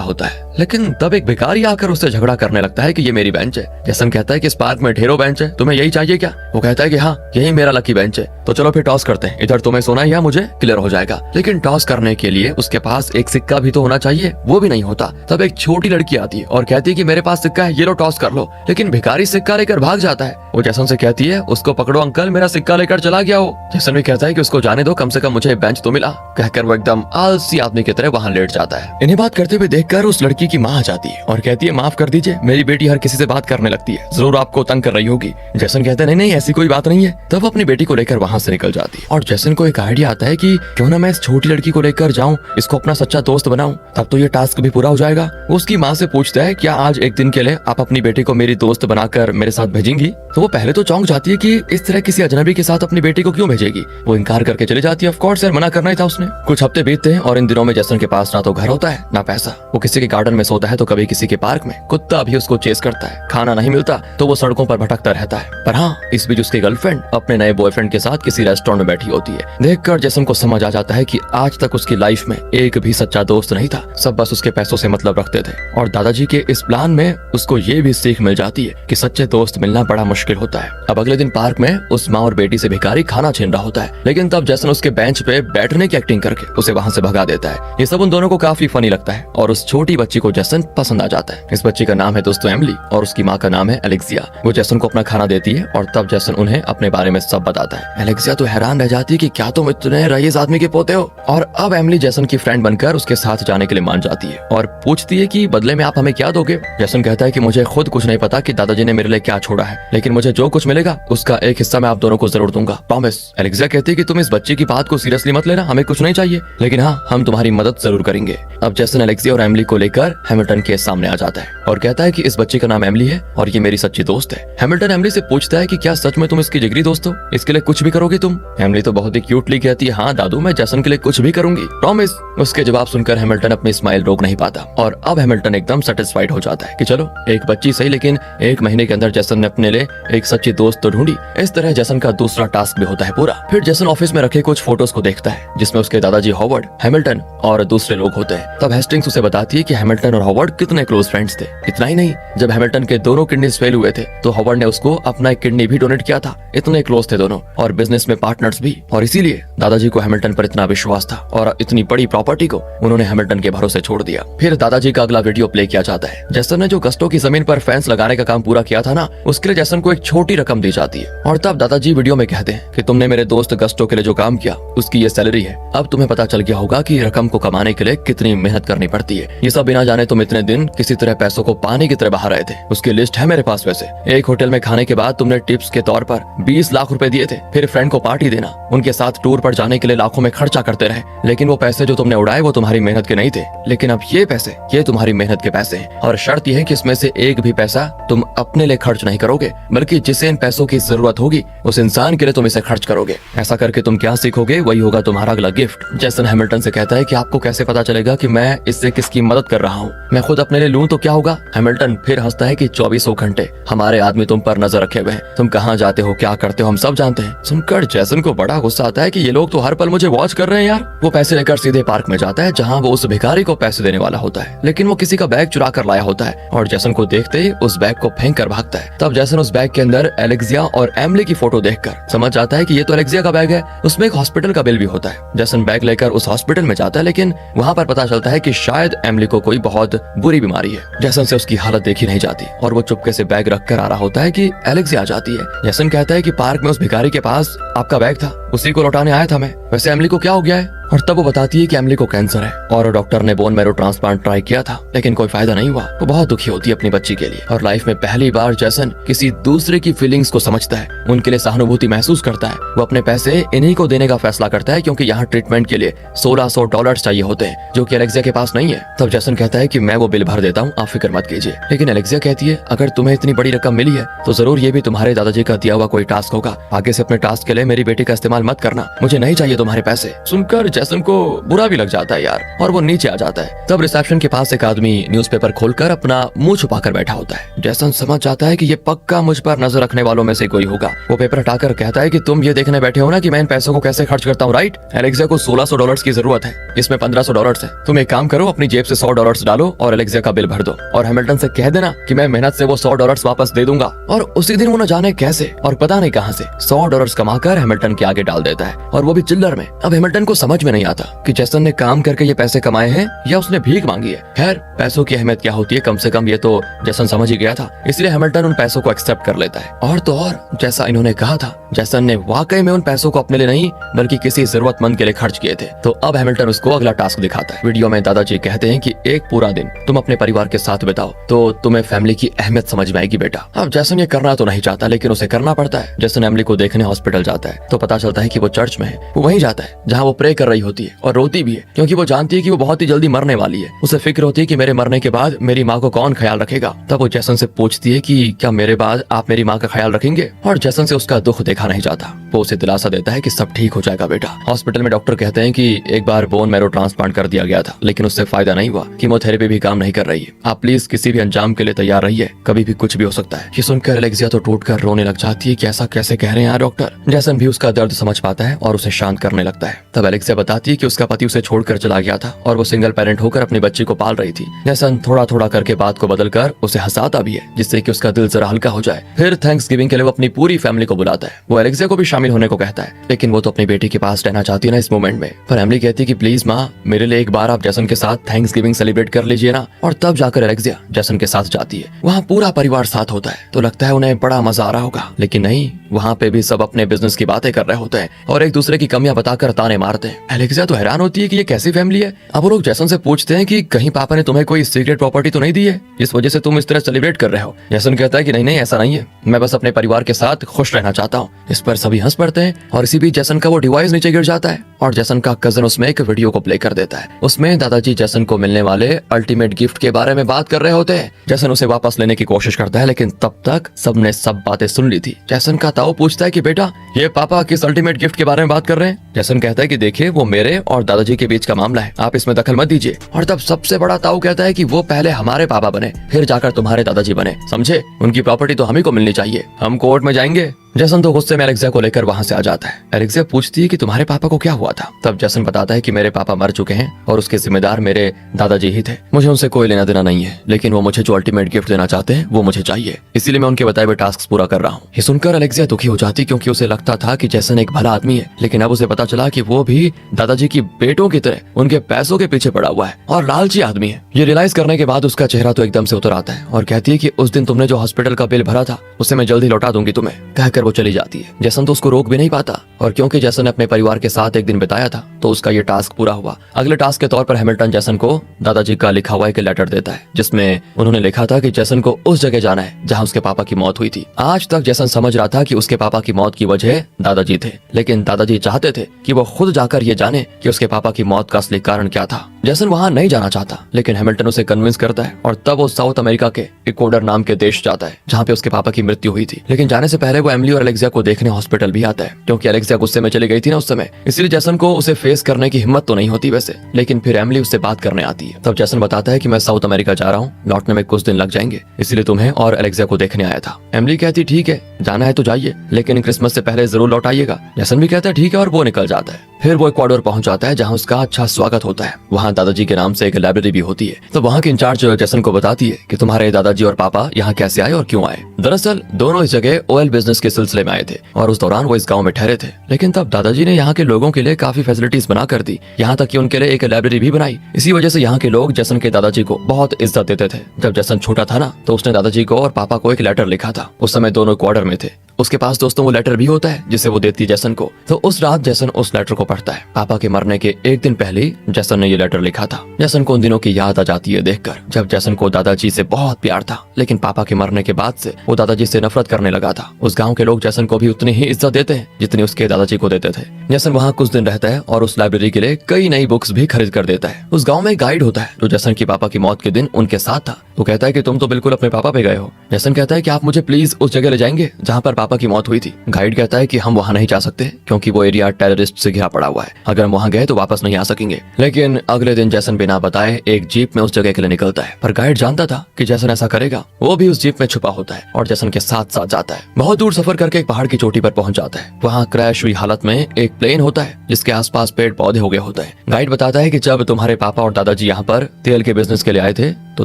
होता है, लेकिन तब एक भिखारी आकर उससे झगड़ा करने लगता है कि ये मेरी बेंच है। जैसन कहता है कि इस पार्क में ढेरों बेंच है, तुम्हें यही चाहिए क्या? वो कहता है कि हाँ, यही मेरा लकी बेंच है, तो चलो फिर टॉस करते हैं, इधर तुम्हें सोना है या मुझे, क्लियर हो जाएगा। लेकिन टॉस करने के लिए उसके पास एक सिक्का भी तो होना चाहिए, वो भी नहीं होता। तब एक छोटी लड़की आती है और कहती है कि मेरे पास सिक्का है, ये लो टॉस कर लो। लेकिन भिखारी सिक्का लेकर भाग जाता है। वो जैसन से कहती है उसको पकड़ो अंकल, मेरा सिक्का लेकर चला गया हो। जैसन भी कहता है कि उसको जाने दो, कम से कम मुझे बेंच तो मिला। कहकर वो एकदम आलसी आदमी की तरह वहाँ लेट जाता है। इन्हें बात करते हुए देखकर उस लड़की की माँ आ जाती है और कहती है माफ कर दीजिए, मेरी बेटी हर किसी से बात करने लगती है, जरूर आपको तंग कर रही होगी। जैसन कहता है नहीं नहीं ऐसी कोई बात नहीं है। तब अपनी बेटी को लेकर वहाँ से निकल जाती है और जैसन को एक आइडिया आता है कि क्यों ना मैं इस छोटी लड़की को लेकर जाऊं, इसको अपना सच्चा दोस्त बनाऊं, तब तो ये टास्क भी पूरा हो जाएगा। वो उसकी माँ से पूछता है क्या आज एक दिन के लिए आप अपनी बेटी को मेरी दोस्त बनाकर मेरे साथ भेजेंगी? तो वो पहले तो चौंक जाती है कि इस तरह किसी अजनबी के साथ अपनी बेटी को क्यों भेजेगी। वो इनकार करके चली जाती है। ऑफ कोर्स यार, मना करना ही था उसने। कुछ हफ्ते बीतते हैं और इन दिनों में जैसन के पास ना तो घर होता है ना पैसा। वो किसी के गार्डन में सोता है तो कभी किसी के पार्क में। कुत्ता भी उसको चेस करता है। खाना नहीं मिलता तो वो सड़कों पर भटकता रहता है। पर हाँ, इस बीच उसकी गर्लफ्रेंड अपने नए बॉयफ्रेंड के साथ किसी रेस्टोरेंट में बैठी होती है। देखकर जैसन को समझ आ जाता है कि आज तक उसकी लाइफ में एक भी सच्चा दोस्त नहीं था, सब बस उसके पैसों से मतलब रखते थे। और दादाजी के इस प्लान में उसको ये भी सीख मिल जाती है कि सच्चे दोस्त मिलना बड़ा मुश्किल होता है। अब अगले दिन पार्क में उस माँ और बेटी से भिखारी खाना छीन रहा होता है, लेकिन तब जैसन उसके बेंच पे बैठने की एक्टिंग करके उसे वहाँ से भगा देता है। ये सब उन दोनों को काफी फनी लगता है और उस छोटी बच्ची को जैसन पसंद आ जाता है। इस बच्ची का नाम है दोस्तों एमिली और उसकी माँ का नाम है एलेक्सिया। वो जैसन को अपना खाना देती है और तब जैसन उन्हें अपने बारे में सब बताता है। एलेक्सिया तो हैरान रह जाती है कि क्या तुम इतने रईस आदमी के पोते हो। और अब एमिली जैसन की फ्रेंड बनकर उसके साथ जाने के लिए मान जाती है और पूछती है कि बदले में आप हमें क्या दोगे। जैसन कहता है कि मुझे खुद कुछ नहीं पता कि दादाजी ने मेरे लिए क्या छोड़ा है, लेकिन मुझे जो कुछ मिलेगा उसका एक हिस्सा मैं आप दोनों को जरूर दूंगा, प्रॉमिस। एलेक्सिया कहती है कि तुम इस बच्चे की बात को सीरियसली मत लेना, हमें कुछ नहीं चाहिए, लेकिन हाँ हम तुम्हारी मदद जरूर करेंगे। अब जैसन एलेक्सिया और एमिली को लेकर हैमिल्टन के सामने आ जाता है और कहता है कि इस बच्चे का नाम एमिली है और ये मेरी सच्ची दोस्त है। हैमिल्टन एमिली से पूछता है कि क्या सच में तुम इसकी जिगरी दोस्त हो, इसके लिए कुछ भी करोगे तुम? एमिली तो बहुत ही क्यूटली कहती है हाँ दादू, मैं जैसन के लिए कुछ भी करूंगी, प्रॉमिस। उसके जवाब सुनकर हैमिल्टन अपनी स्माइल रोक नहीं पाता और अब हैमिल्टन एकदम सेटिस्फाइड हो जाता है कि चलो एक बच्ची सही, लेकिन एक महीने के अंदर जैसन ने अपने लिए एक सच्ची दोस्त तो ढूंढी। इस तरह जैसन का दूसरा टास्क भी होता है पूरा। फिर जैसन ऑफिस में रखे कुछ फोटोज को देखता है जिसमें उसके दादाजी हॉवर्ड, हैमिल्टन और दूसरे लोग होते हैं। तब हेस्टिंग्स उसे बताती है कि हैमिल्टन और हॉवर्ड कितने क्लोज फ्रेंड्स थे। इतना ही नहीं, जब हैमिल्टन के दोनों किडनीज फेल हुए थे तो हॉवर्ड ने उसको अपना एक किडनी भी डोनेट किया था। इतने क्लोज थे दोनों और बिजनेस में पार्टनर्स भी, और इसीलिए दादाजी को हैमिल्टन पर इतना विश्वास था और इतनी बड़ी प्रॉपर्टी को उन्होंने हैमिल्टन के भरोसे छोड़ दिया। फिर दादाजी का अगला वीडियो प्ले किया जाता है। जैसन ने जो गस्टो की जमीन पर फेंस लगाने का काम पूरा किया था ना, उसके लिए जैसन को एक छोटी रकम दी जाती है और तब दादाजी वीडियो में कहते हैं कि तुमने मेरे दोस्त गस्टो के लिए जो काम किया उसकी ये सैलरी है। अब तुम्हें पता चल गया होगा कि रकम को कमाने के लिए कितनी मेहनत करनी पड़ती है। ये सब बिना जाने तुम इतने दिन किसी तरह पैसों को पानी की तरह बहा रहे थे। उसकी लिस्ट है मेरे पास। वैसे एक होटल में खाने के बाद तुमने टिप्स के तौर पर 20 लाख रुपए दिए थे। फिर फ्रेंड को पार्टी देना, उनके साथ टूर पर जाने के लिए लाखों में खर्चा करते रहे, लेकिन वो पैसे जो तुमने उड़ाए वो तुम्हारी मेहनत के नहीं थे। लेकिन अब ये पैसे ये तुम्हारी मेहनत के पैसे हैं और शर्त यह है कि इसमें से एक भी पैसा तुम अपने लिए खर्च नहीं करोगे, बल्कि जिसे इन पैसों की जरूरत होगी उस इंसान के लिए तुम इसे खर्च करोगे। ऐसा करके तुम क्या सीखोगे, वही होगा तुम्हारा अगला गिफ्ट। जैसन हैमिल्टन से कहता है कि आपको कैसे पता चलेगा कि मैं इससे किसकी मदद कर रहा हूँ, मैं खुद अपने लिए लूं तो क्या होगा। हैमिल्टन फिर हंसता है कि 24 घंटे हमारे आदमी तुम पर नजर रखे हुए हैं, तुम कहाँ जाते हो क्या करते हो हम सब जानते हैं। सुनकर जैसन को बड़ा गुस्सा आता है कि ये लोग तो हर पल मुझे वॉच कर रहे हैं यार। वो पैसे लेकर सीधे पार्क में जाता है जहाँ वो उस भिखारी को पैसे देने वाला होता है, लेकिन वो किसी का बैग चुरा कर लाया होता है और जैसन को देखते ही उस बैग को फेंक कर भागता है। तब जैसन उस बैग के अंदर एलेक्सिया और एमिली की फोटो देखकर समझ जाता है कि ये तो एलेक्सिया का बैग है। उसमें एक हॉस्पिटल का बिल भी होता है। जैसन बैग लेकर उस हॉस्पिटल में जाता है, लेकिन वहाँ पर पता चलता है कि शायद एमिली को कोई बहुत बुरी बीमारी है। जैसन से उसकी हालत देखी नहीं जाती और वो चुपके से बैग रख कर आ रहा होता है कि एलेक्सिया आ जाती है। जैसन कहता है कि पार्क में उस भिखारी के पास आपका बैग था, उसी को लौटाने आया था मैं। वैसे एमिली को क्या हो गया है? और तब वो बताती है कि एमिली को कैंसर है और डॉक्टर ने बोन मैरो ट्रांसप्लांट ट्राई किया था, लेकिन कोई फायदा नहीं हुआ। वो बहुत दुखी होती है अपनी बच्ची के लिए और लाइफ में पहली बार जैसन किसी दूसरे की फीलिंग्स को समझता है, उनके लिए सहानुभूति महसूस करता है। वो अपने पैसे इन्हीं को देने का फैसला करता है क्योंकि यहाँ ट्रीटमेंट के लिए $1600 चाहिए होते हैं, जो कि एलेक्सिया के पास नहीं है। तब जैसन कहता है कि मैं वो बिल भर देता हूँ, आप फिक्र मत कीजिए। लेकिन एलेक्सिया कहती है अगर तुम्हें इतनी बड़ी रकम मिली है तो जरूर ये भी तुम्हारे दादाजी का दिया हुआ कोई टास्क होगा। आगे से अपने टास्क के लिए मेरी बेटी का इस्तेमाल मत करना, मुझे नहीं चाहिए तुम्हारे पैसे। सुनकर जैसन को बुरा भी लग जाता है यार और वो नीचे आ जाता है। तब रिसेप्शन के पास एक आदमी न्यूज़पेपर खोलकर अपना मुंह छुपाकर बैठा होता है। जैसन समझ जाता है कि ये पक्का मुझ पर नजर रखने वालों में से कोई होगा। वो पेपर हटाकर कहता है कि तुम ये देखने बैठे हो ना कि मैं इन पैसों को कैसे खर्च करता हूँ, राइट? एलेक्सिया को $1600 की जरूरत है, इसमें $1500 है। तुम एक काम करो, अपनी जेब से $100 डालो और एलेक्सिया का बिल भर दो और हैमिल्टन से कह देना कि मैं मेहनत से वो $100 वापस दे दूंगा। और उसी दिन वो न जाने कैसे और पता नहीं कहां से $100 कमाकर हैमिल्टन के आगे डाल देता है, और वो भी चिल्लर में। अब हैमिल्टन को समझ में नहीं आता कि जैसन ने काम करके ये पैसे कमाए हैं या उसने भीख मांगी है। खैर, पैसों की अहमियत क्या होती है कम से कम ये तो जैसन समझ ही गया था, इसलिए हैमिल्टन उन पैसों को एक्सेप्ट कर लेता है। और तो और जैसा इन्होंने कहा था, जैसन ने वाकई में उन पैसों को अपने लिए नहीं बल्कि किसी जरूरतमंद के लिए खर्च किए थे। तो अब हैमिल्टन उसको अगला टास्क दिखाता है। वीडियो में दादाजी कहते हैं कि एक पूरा दिन तुम अपने परिवार के साथ बिताओ तो तुम्हें फैमिली की अहमियत समझ में आएगी बेटा। अब जैसन ये करना तो नहीं चाहता लेकिन उसे करना पड़ता है। जैसन एमिली को देखने हॉस्पिटल जाता है तो पता चलता है कि वो चर्च में है। वो वहीं जाता है जहाँ वो प्रे कर रही होती है और रोती भी है क्योंकि वो जानती है कि वो बहुत ही जल्दी मरने वाली है। उसे फिक्र होती है कि मेरे मरने के बाद मेरी माँ को कौन ख्याल रखेगा। तब वो जैसन से पूछती है कि क्या मेरे बाद आप मेरी माँ का ख्याल रखेंगे, और जैसन से उसका दुख देखा नहीं जाता। वो उसे दिलासा देता है कि सब ठीक हो जाएगा बेटा। हॉस्पिटल में डॉक्टर कहते हैं कि एक बार बोन मैरो ट्रांसप्लांट कर दिया गया था लेकिन उससे फायदा नहीं हुआ, कीमोथेरेपी भी काम नहीं कर रही है। आप प्लीज किसी भी अंजाम के लिए तैयार रहिए, कभी भी कुछ भी हो सकता है। ये सुनकर एलेक्सिया तो टूटकर रोने लग जाती है कि ऐसा कैसे कह रहे हैं डॉक्टर। जैसन भी उसका दर्द समझ पाता है और उसे शांत करने लगता है। तब एलेक्सिया बताती है कि उसका पति उसे छोड़कर चला गया था और वो सिंगल पेरेंट होकर अपनी बच्ची को पाल रही थी। जैसन थोड़ा थोड़ा करके बात को बदलकर उसे हंसाता भी है जिससे कि उसका दिल जरा हल्का हो जाए। फिर थैंक्सगिविंग के लिए वो अपनी पूरी फैमिली को बुलाता है। वो एलेक्सिया को भी शामिल होने को कहता है लेकिन वो तो अपनी बेटी के पास रहना चाहती है ना इस मोमेंट में। पर एमिली कहती है कि प्लीज माँ, मेरे लिए एक बार आप जैसन के साथ थैंक्सगिविंग सेलिब्रेट कर लीजिए ना। और तब जाकर एलेक्सिया जैसन के साथ जाती है। वहाँ पूरा परिवार साथ होता है तो लगता है उन्हें बड़ा मजा आ रहा होगा, लेकिन नहीं, वहाँ पे भी सब अपने बिजनेस की बातें कर रहे होते हैं और एक दूसरे की कमियां बताकर ताने मारते हैं। एलेक्सिया तो हैरान होती है कि ये कैसी फैमिली है। अब वो लोग जैसन से पूछते हैं कि कहीं पापा ने तुम्हें कोई सीक्रेट प्रॉपर्टी तो नहीं दी है जिस वजह से तुम इस तरह सेलिब्रेट कर रहे हो। जैसन कहता है कि नहीं नहीं, ऐसा नहीं है, मैं बस अपने परिवार के साथ खुश रहना चाहता हूँ। इस पर सभी हंस पड़ते हैं और इसी बीच जैसन का वो डिवाइस नीचे गिर जाता है और जैसन का कजन उसमें एक वीडियो को प्ले कर देता है। उसमें दादाजी जैसन को मिलने वाले अल्टीमेट गिफ्ट के बारे में बात कर रहे होते हैं। जैसन उसे वापस लेने की कोशिश करता है लेकिन तब तक सबने सब बातें सुन ली थी। जैसन का ताऊ पूछता है कि बेटा, ये पापा किस अल्टीमेट गिफ्ट के बारे में बात कर रहे हैं? जैसन कहता है कि देखिए, वो मेरे और दादाजी के बीच का मामला है, आप इसमें दखल मत दीजिए। और तब सबसे बड़ा ताऊ कहता है कि वो पहले हमारे पापा बने फिर जाकर तुम्हारे दादाजी बने, समझे? उनकी प्रॉपर्टी तो हम ही को मिलनी चाहिए, हम कोर्ट में जाएंगे। जैसन तो गुस्से में एलेक्सिया को लेकर वहाँ से आ जाता है। एलेक्सिया पूछती है कि तुम्हारे पापा को क्या हुआ था? तब जैसन बताता है कि मेरे पापा मर चुके हैं और उसके जिम्मेदार मेरे दादाजी ही थे। मुझे उनसे कोई लेना देना नहीं है, लेकिन वो मुझे जो अल्टीमेट गिफ्ट देना चाहते हैं वो मुझे चाहिए, इसीलिए मैं उनके बताए हुए टास्क पूरा कर रहा हूँ। ये सुनकर एलेक्सिया दुखी हो जाती क्योंकि उसे लगता था कि जैसन एक भला आदमी है, लेकिन अब उसे पता चला कि वो भी दादाजी की बेटों की तरह उनके पैसों के पीछे पड़ा हुआ है और लालची आदमी है। ये रियलाइज करने के बाद उसका चेहरा तो एकदम से उतर आता है और कहती है कि उस दिन तुमने जो हॉस्पिटल का बिल भरा था उसे मैं जल्दी लौटा दूंगी तुम्हें, कहकर वो चली जाती है। जैसन तो उसको रोक भी नहीं पाता और क्योंकि जैसन ने अपने परिवार के साथ एक दिन बिताया था तो उसका ये टास्क पूरा हुआ। अगले टास्क के तौर पर हैमिल्टन जैसन को दादाजी का लिखा हुआ एक लेटर देता है जिसमें उन्होंने लिखा था कि जैसन को उस जगह जाना है जहां उसके पापा की मौत हुई थी। आज तक जैसन समझ रहा था कि उसके पापा की मौत की वजह दादाजी थे, लेकिन दादाजी चाहते थे कि वो खुद जाकर ये जाने कि उसके पापा की मौत का असली कारण क्या था। जैसन वहां नहीं जाना चाहता लेकिन हैमिल्टन उसे कन्विंस करता है और तब वो साउथ अमेरिका के इक्वाडोर नाम के देश जाता है जहाँ पे उसके पापा की मृत्यु हुई थी। लेकिन जाने से पहले वो एमिली और एलेक्सिया को देखने हॉस्पिटल भी आता है क्योंकि एलेक्सिया गुस्से में चली गई थी ना उस समय, इसलिए जैसन को उसे फेस करने की हिम्मत तो नहीं होती वैसे, लेकिन फिर एमिली उससे बात करने आती है। तब जैसन बताता है कि मैं साउथ अमेरिका जा रहा हूँ, लौटने में कुछ दिन लग जाएंगे, इसलिए तुम्हें और एलेक्सिया को देखने आया था। एमिली कहती ठीक है, जाना है तो जाइए, लेकिन क्रिसमस से पहले जरूर लौट आइएगा। जैसन भी कहता है ठीक है और वो निकल जाता है। फिर वो इक्वाडोर पहुंच जाता है जहाँ उसका अच्छा स्वागत होता है। वहाँ दादाजी के नाम से एक लाइब्रेरी भी होती है। तो वहाँ की इंचार्ज जैसन को बताती है कि तुम्हारे दादाजी और पापा यहाँ कैसे आए और क्यों आए। दरअसल दोनों इस जगह ऑयल बिजनेस के सिलसिले में आए थे और उस दौरान वो इस गाँव में ठहरे थे, लेकिन तब दादाजी ने यहाँ के लोगों के लिए काफी फैसिलिटीज बना कर दी, यहाँ तक कि उनके लिए एक लाइब्रेरी भी बनाई। इसी वजह से यहाँ के लोग जैसन के दादाजी को बहुत इज्जत देते थे। जब जैसन छोटा था ना तो उसने दादाजी को और पापा को एक लेटर लिखा था। उस समय दोनों इक्वाडोर में थे। उसके पास दोस्तों वो लेटर भी होता है जिसे वो देती है जैसन को। तो उस रात जैसन उस लेटर को पढ़ता है। पापा के मरने के एक दिन पहले जैसन ने ये लेटर लिखा था। जैसन को उन दिनों की याद आ जाती है देखकर, जब जैसन को दादाजी से बहुत प्यार था, लेकिन पापा के मरने के बाद से वो दादाजी से नफरत करने लगा था। उस गाँव के लोग जैसन को भी उतनी ही इज्जत देते हैं जितनी उसके दादाजी को देते थे। जैसन वहाँ कुछ दिन रहता है और उस लाइब्रेरी के लिए कई नई बुक्स भी खरीद कर देता है। उस गाँव में गाइड होता है जो जैसन की पापा की मौत के दिन उनके साथ था। वो कहता है कि तुम तो बिल्कुल अपने पापा पे गए हो। जैसन कहता है कि आप मुझे प्लीज उस जगह ले जाएंगे जहाँ पर पापा की मौत हुई थी। गाइड कहता है कि हम वहाँ नहीं जा सकते क्योंकि वो एरिया टेररिस्ट से घिरा पड़ा हुआ है। अगर हम वहाँ गए तो वापस नहीं आ सकेंगे। लेकिन अगले दिन जैसन बिना बताए एक जीप में उस जगह के लिए निकलता है, पर गाइड जानता था कि जैसन ऐसा करेगा। वो भी उस जीप में छुपा होता है और जैसन के साथ साथ जाता है। बहुत दूर सफर करके एक पहाड़ की चोटी पर पहुंच जाता है। वहाँ क्रैश हुई हालत में एक प्लेन होता है जिसके आसपास पेड़ पौधे हो गए होते हैं। गाइड बताता है कि जब तुम्हारे पापा और दादाजी यहाँ पर तेल के बिजनेस के लिए आए थे तो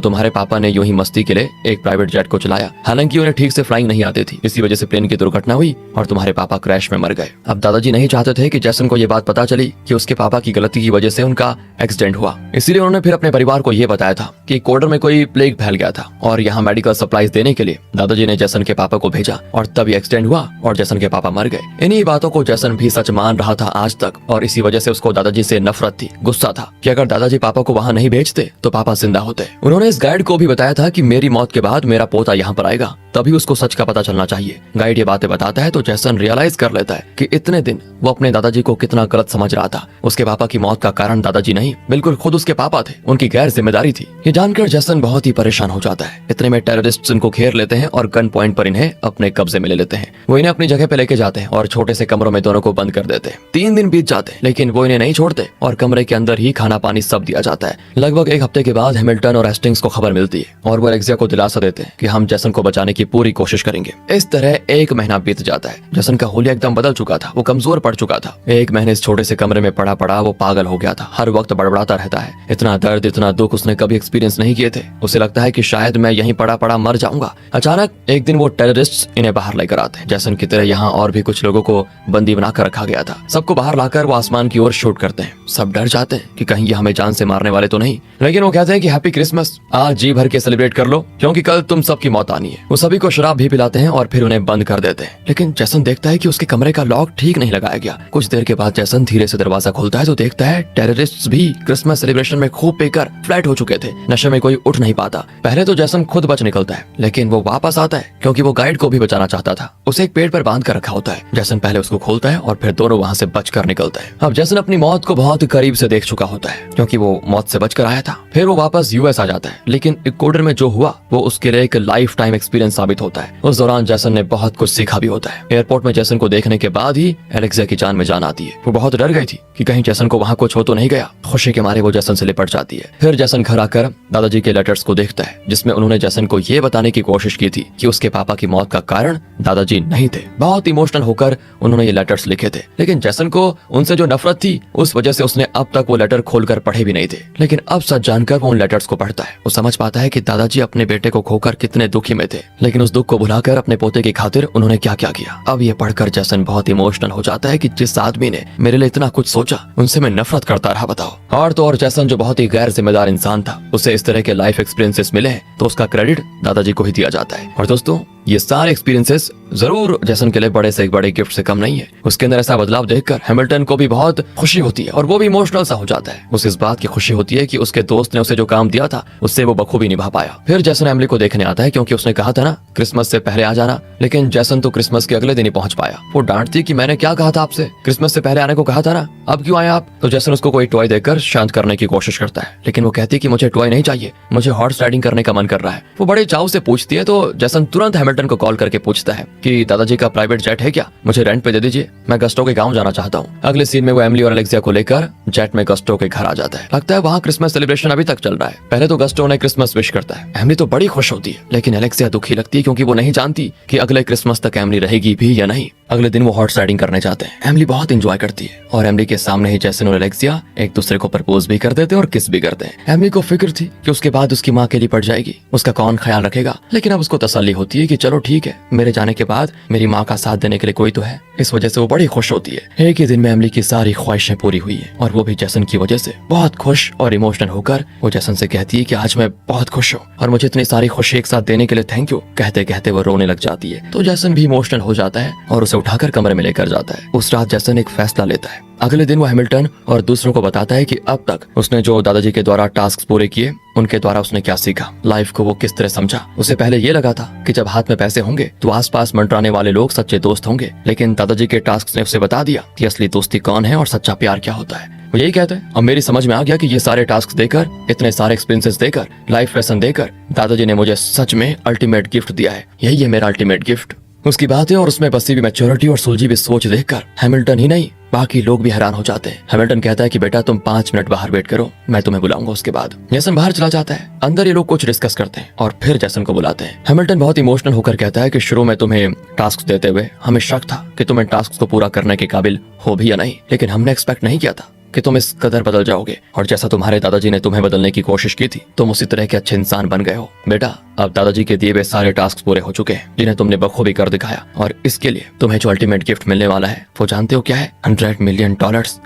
तुम्हारे पापा ने यूं ही मस्ती के लिए एक प्राइवेट जेट को चलाया। हालांकि उन्हें ठीक से फ्लाइंग नहीं आती थी, इसी वजह से प्लेन की दुर्घटना हुई और तुम्हारे पापा क्रैश में मर गए। अब दादाजी नहीं चाहते थे कि जैसन को ये बात पता चली कि उसके पापा की गलती की वजह से उनका एक्सीडेंट हुआ। इसीलिए उन्होंने फिर अपने परिवार को ये बताया था कि कोडर में कोई प्लेग फैल गया था और यहाँ मेडिकल सप्लाईज देने के लिए दादाजी ने जैसन के पापा को भेजा और तभी एक्सीडेंट हुआ और जैसन के पापा मर गए। इन्हीं बातों को जैसन भी सच मान रहा था आज तक और इसी वजह से उसको दादाजी से नफरत थी, गुस्सा था कि अगर दादाजी पापा को वहाँ नहीं भेजते तो पापा जिंदा होते। उन्होंने इस गाइड को भी बताया था कि मेरी मौत के बाद मेरा पोता यहाँ पर आएगा, तभी उसको सच का पता चलना चाहिए। गाइड ये बातें बताता है तो जैसन रियलाइज कर लेता है कि इतने दिन वो अपने दादाजी को कितना गलत समझ रहा था। उसके पापा की मौत का कारण दादाजी नहीं, बिल्कुल खुद उसके पापा थे। उनकी गैर जिम्मेदारी थी। ये जानकर जैसन बहुत ही परेशान हो जाता है। इतने में टेररिस्ट इनको घेर लेते हैं और गन पॉइंट पर इन्हें अपने कब्जे में ले लेते हैं। वो इन्हें अपनी जगह पे लेके जाते हैं और छोटे से कमरों में दोनों को बंद कर देते हैं। 3 दिन बीत जाते हैं लेकिन वो इन्हें नहीं छोड़ते और कमरे के अंदर ही खाना पानी सब दिया जाता है। लगभग 1 हफ्ते के बाद हैमिल्टन और हेस्टिंग्स को खबर मिलती है और वो एलेक्सिया को दिलासा देते हैं कि हम जैसन को बचाने की पूरी कोशिश करेंगे। इस तरह 1 महीना बीत जाता है। जैसन का हुलिया एकदम बदल चुका था, वो कमजोर पड़ चुका था। 1 महीने इस छोटे से कमरे में पड़ा पड़ा वो पागल हो गया था। हर वक्त बड़बड़ाता रहता है। इतना दर्द इतना दुख उसने कभी एक्सपीरियंस नहीं किए थे। उसे लगता है कि शायद मैं यहीं पड़ा पड़ा मर जाऊंगा। अचानक एक दिन वो टेररिस्ट इन्हें बाहर लेकर आते हैं। जैसन की तरह यहाँ और भी कुछ लोगों को बंदी बनाकर रखा गया था। सबको बाहर लाकर वो आसमान की ओर शूट करते हैं। सब डर जाते हैं कि कहीं ये हमें जान से मारने वाले तो नहीं, लेकिन वो कहते हैं कि हैप्पी क्रिसमस, आज जी भर के सेलिब्रेट कर लो क्योंकि कल तुम सबकी मौत आनी है। वो सभी को शराब भी पिलाते हैं और फिर उन्हें बंद कर देते हैं। लेकिन जैसन देखता है कि उसके कमरे का लॉक ठीक नहीं लगाया गया। कुछ देर के बाद जैसन धीरे से दरवाजा खोलता है तो देखता है टेररिस्ट्स भी क्रिसमस सेलिब्रेशन में खूब पीकर फ्लैट हो चुके थे। नशे में कोई उठ नहीं पाता। पहले तो जैसन खुद बच निकलता है लेकिन वो वापस आता है क्योंकि वो गाइड को भी बचाना चाहता था। उसे एक पेड़ पर बांध कर रखा होता है। जैसन पहले उसको खोलता है और फिर दोनों वहाँ से बचकर निकलता है। अब जैसन अपनी मौत को बहुत करीब से देख चुका होता है क्योंकि वो मौत से बचकर आया था। फिर वो वापस यूएस आ जाता है लेकिन इक्वाडोर में जो हुआ वो उसके लिए एक लाइफ टाइम एक्सपीरियंस साबित होता है। उस दौरान जैसन ने बहुत कुछ सीखा भी होता है। एयरपोर्ट में जैसन को देखने के बाद ही एलेक्सिया की जान में जान आती है। वो बहुत डर गई थी कि कहीं जैसन को वहाँ कुछ हो तो नहीं गया। खुशी के मारे वो जैसन से लिपट जाती है। फिर जैसन घर आकर दादाजी के लेटर्स को देखता है जिसमें उन्होंने जैसन को ये बताने की कोशिश की थी कि उसके पापा की मौत का कारण दादाजी नहीं थे। बहुत इमोशनल होकर उन्होंने ये लेटर्स लिखे थे लेकिन जैसन को उनसे जो नफरत थी उस वजह से उसने अब तक वो लेटर खोलकर पढ़े भी नहीं थे। लेकिन अब सच जानकर वो उन लेटर्स को पढ़ता है। वो समझ पाता है कि दादाजी अपने बेटे को खोकर कितने दुखी में थे लेकिन उस दुख को भुलाकर अपने पोते की खातिर उन्होंने क्या क्या किया। अब ये पढ़कर जैसन बहुत इमोशनल हो जाता है कि जिस आदमी ने मेरे लिए इतना कुछ सोचा उनसे मैं नफरत करता रहा, बताओ। और तो और जैसन जो बहुत ही गैर जिम्मेदार इंसान था, उसे इस तरह के लाइफ एक्सपीरियंसेस मिले हैं तो उसका क्रेडिट दादाजी को ही दिया जाता है। और दोस्तों ये सारे एक्सपीरियंसेस जरूर जैसन के लिए बड़े से एक बड़े गिफ्ट से कम नहीं है। उसके अंदर ऐसा बदलाव देखकर हैमिल्टन को भी बहुत खुशी होती है और वो भी इमोशनल सा हो जाता है। उसे इस बात की खुशी होती है कि उसके दोस्त ने उसे जो काम दिया था उससे वो बखूबी निभा पाया। फिर जैसन एमिली को देखने आता है क्योंकि उसने कहा था ना क्रिसमस से पहले आ जाना, लेकिन जैसन तो क्रिसमस के अगले दिन ही पहुंच पाया। वो डांटती कि मैंने क्या कहा था आपसे, क्रिसमस से पहले आने को कहा था ना, अब क्यों आए आप। तो जैसन उसको कोई टॉय देकर शांत करने की कोशिश करता है लेकिन वो कहती है कि मुझे टॉय नहीं चाहिए, मुझे हॉर्स राइडिंग करने का मन कर रहा है। वो बड़े चाव से पूछती है तो जैसन तुरंत हैमिल्टन को कॉल करके पूछता है कि दादाजी का प्राइवेट जेट है क्या, मुझे रेंट पे दे दीजिए, मैं गस्टो के गांव जाना चाहता हूँ। अगले सीन में वो एमिली और एलेक्सिया को लेकर जेट में गस्टो के घर आ जाता है। लगता है वहाँ क्रिसमस सेलिब्रेशन अभी तक चल रहा है। पहले तो गस्टो ने क्रिसमस विश करता है। एमिली तो बड़ी खुश होती है लेकिन एलेक्सिया दुखी लगती है क्योंकि वो नहीं जानती कि अगले क्रिसमस तक एमिली रहेगी भी या नहीं। अगले दिन वो हॉर्स राइडिंग करने जाते हैं। एमिली बहुत एंजॉय करती है और एमिली के सामने ही जैसन और एलेक्सिया एक दूसरे को प्रपोज भी कर देते हैं और किस भी करते हैं। एमिली को फिक्र थी कि उसके बाद उसकी माँ अकेली पड़ जाएगी, उसका कौन ख्याल रखेगा, लेकिन अब उसको तसल्ली होती है कि चलो ठीक है, मेरे जाने के बाद मेरी माँ का साथ देने के लिए कोई तो है। इस वजह से वो बड़ी खुश होती है। एक ही दिन में एमिली की सारी ख्वाहिशें पूरी हुई है और वो भी जैसन की वजह से बहुत खुश और इमोशनल होकर वो जैसन से कहती है कि आज मैं बहुत खुश हूँ और मुझे इतनी सारी खुशी एक साथ देने के लिए थैंक यू। कहते कहते वो रोने लग जाती है तो जैसन भी इमोशनल हो जाता है और उसे उठाकर कमरे में लेकर जाता है। उस रात जैसन एक फैसला लेता है। अगले दिन वो हैमिल्टन और दूसरों को बताता है कि अब तक उसने जो दादाजी के द्वारा टास्क पूरे किए उनके द्वारा उसने क्या सीखा, लाइफ को वो किस तरह समझा। उसे पहले ये लगा था कि जब हाथ में पैसे होंगे तो आसपास मंडराने वाले लोग सच्चे दोस्त होंगे, लेकिन दादाजी के टास्क ने उसे बता दिया कि असली दोस्ती कौन है और सच्चा प्यार क्या होता है। वो यही कहते हैं। अब मेरी समझ में आ गया कि ये सारे टास्क देकर, इतने सारे एक्सपीरियंसेस देकर, लाइफ लेसन देकर दादाजी ने मुझे सच में अल्टीमेट गिफ्ट दिया है। यही है मेरा अल्टीमेट गिफ्ट। उसकी बातें और उसमें बसी हुई मैच्योरिटी और सुलझी हुई सोच देखकर हैमिल्टन ही नहीं बाकी लोग भी हैरान हो जाते हैं। हैमिल्टन कहता है कि बेटा तुम 5 मिनट बाहर वेट करो, मैं तुम्हें बुलाऊंगा। उसके बाद जैसन बाहर चला जाता है। अंदर ये लोग कुछ डिस्कस करते हैं और फिर जैसन को बुलाते हैं। हैमिल्टन बहुत इमोशनल होकर कहता है कि शुरू में तुम्हें टास्क देते हुए हमें शक था कि तुम इन टास्क को पूरा करने के काबिल हो भी या नहीं, लेकिन हमने एक्सपेक्ट नहीं किया था कि तुम इस कदर बदल जाओगे। और जैसा तुम्हारे दादाजी ने तुम्हें बदलने की कोशिश की थी, तुम उसी तरह के अच्छे इंसान बन गए हो। बेटा अब दादाजी के दिए हुए सारे टास्क पूरे हो चुके हैं जिन्हें तुमने बखूबी कर दिखाया, और इसके लिए तुम्हें जो अल्टीमेट गिफ्ट मिलने वाला है वो जानते हो क्या है? $100 मिलियन।